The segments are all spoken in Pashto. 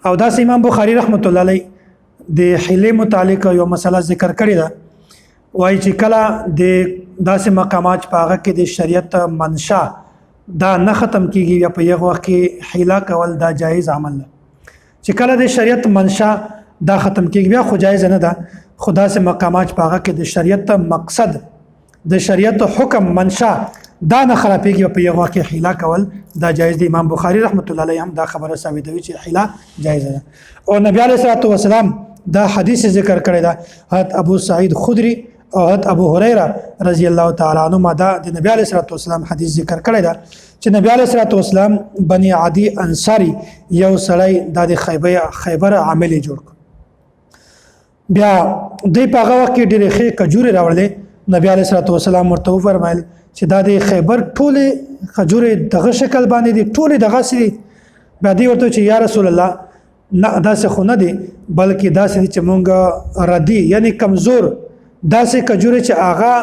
او دا امام بخاری رحمت الله علیه د حیله متعلق یو مسله ذکر کړی ده. وایي چې کله د داسې مقامات په هغه کې د شریعت منشا دا نه ختم کیږي یا په یو وخت کې حیله کول دا جایز عمل ده. چې کله د شریعت منشا دا ختم کیږي بیا خو جایز نه ده. خدا سے مقامات په هغه کې د شریعت مقصد د شریعت حکم منشا دا نه خرابېږي په یو وخت کې حیله کول دا جایز دی. امام بخاری رحمت الله علیه هم دا خبره ثابتوي چې حیله جایز ده. او نبی علیه الصلاه والسلام دا حدیث ذکر کړی دا حضرت ابو سعید خدری او حضرت ابو هريره رضی الله تعالی عنهما دا د نبی علیه الصلاه والسلام حدیث ذکر کړی دا چې نبی علیه الصلاه والسلام بنی عدی انصاری یو سړی د خیبر عامل جوړ بیا دوی په هغه وخت کې ډېرې ښې کجورې راوړلې. نبی علیه الصلاه والسلام ورته وفرمایل چې دا د خیبر ټولې کجورې دغه شکل باندې دي ټولې دغسې دي. بیا دوی ورته چې یا رسول الله نه داسې خو نه دي بلکې داسې دي چې مونږ ردي یعنی کمزور داسې کجورې چې هغه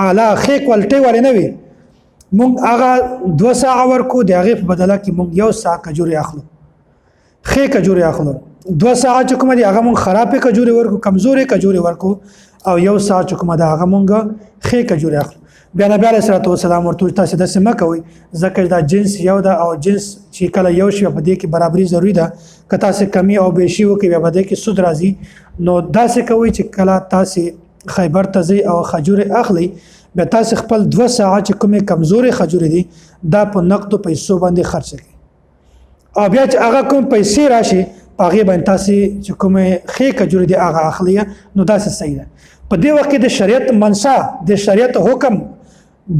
اعلی ښې کوالټۍ والې نه وي مونږ هغه 2 ساعه ورکو د هغې په بدله کې مونږ 1 ساعه کجورې اخلو ښې کجورې اخلو. 2 ساعه چې کومه دي هغه مونږ خرابې کجورې ورکو کمزورې کجورې ورکو او 1 ساعه چې کومه ده هغه مونږ ښې کجورې اخلو. بیا نبی علیه الصلاه والسلام ورته تاسې داسې مه کوئ ځکه دا جنس یو ده او جنس چې کله یو شي په دې کې برابري ضروري ده. که تاسې کمی او بیشي وکړئ بیا په دې کې سود راځي. نو داسې کوئ چې کله تاسې خیبر ته ځئ او خجورې اخلئ بیا تاسې خپل 2 ساعه چې کومې کمزورې خجورې دي دا په نقدو پیسو باندې خرڅ کړئ او بیا چې هغه کوم پیسې راشي په هغې باندې تاسې چې کومې ښې کجورې دي هغه اخلئ نو داسې صحیح ده. په دې وخت کې د شریعت منشا د شریعت حکم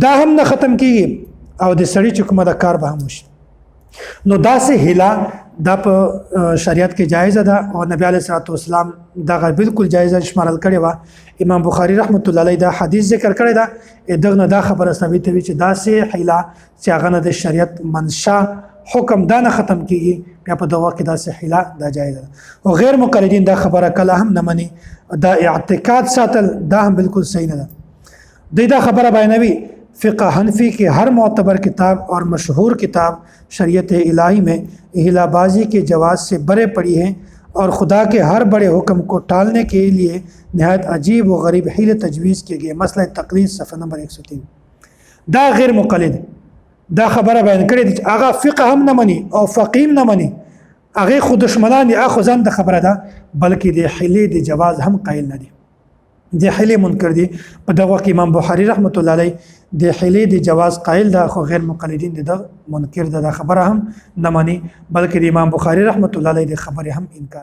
دا هم نه ختم کیږي او د سړي چې کومه د کار به هم وشي. نو داسې هیله دا په شریعت کې جایزه ده او نبی علیه الصلاه والسلام دغه بالکل جایزه شمارل کړې وه. امام بخاری رحمت الله علیه دا حدیث ذکر کړی ده دغه نه دا خبره ثابتوي چې داسې هیله چې هغه نه د شریعت منشا حکم دا نه ختم کیږي بیا په دغه کې داسې هیله دا جایزه ده. او غیر مقلدین دا خبره کله هم نه مني. دا اعتقاد ساتل دا هم بالکل صحیح نه ده. دوی دا خبره بیانوي فقہ حنفی کے ہر معتبر کتاب اور مشہور کتاب شریعت الہی میں ہیلا بازی کے جواز سے برے پڑی ہیں اور خدا کے ہر بڑے حکم کو ٹالنے کے لیے نہایت عجیب و غریب حیل تجویز کیے گئے. مسئلہ تقلید صفحہ نمبر 103. دا غیر مقلد دا خبره بیان کړې دي هغه فقہ هم نه مني او فقیم نه مني هغه خود دشمنان دي اخو ځان د خبره ده بلکې د حیلې د جواز هم قائل نه دي. د حیلې منکر دي. په دغه کې امام بخاری رحمت الله علیه د حیلې د جواز قائل ده خو غیر مقلدین د منکر ده. دا خبره هم نه مني بلکې د امام بخاری رحمت الله علیه د خبره هم انکار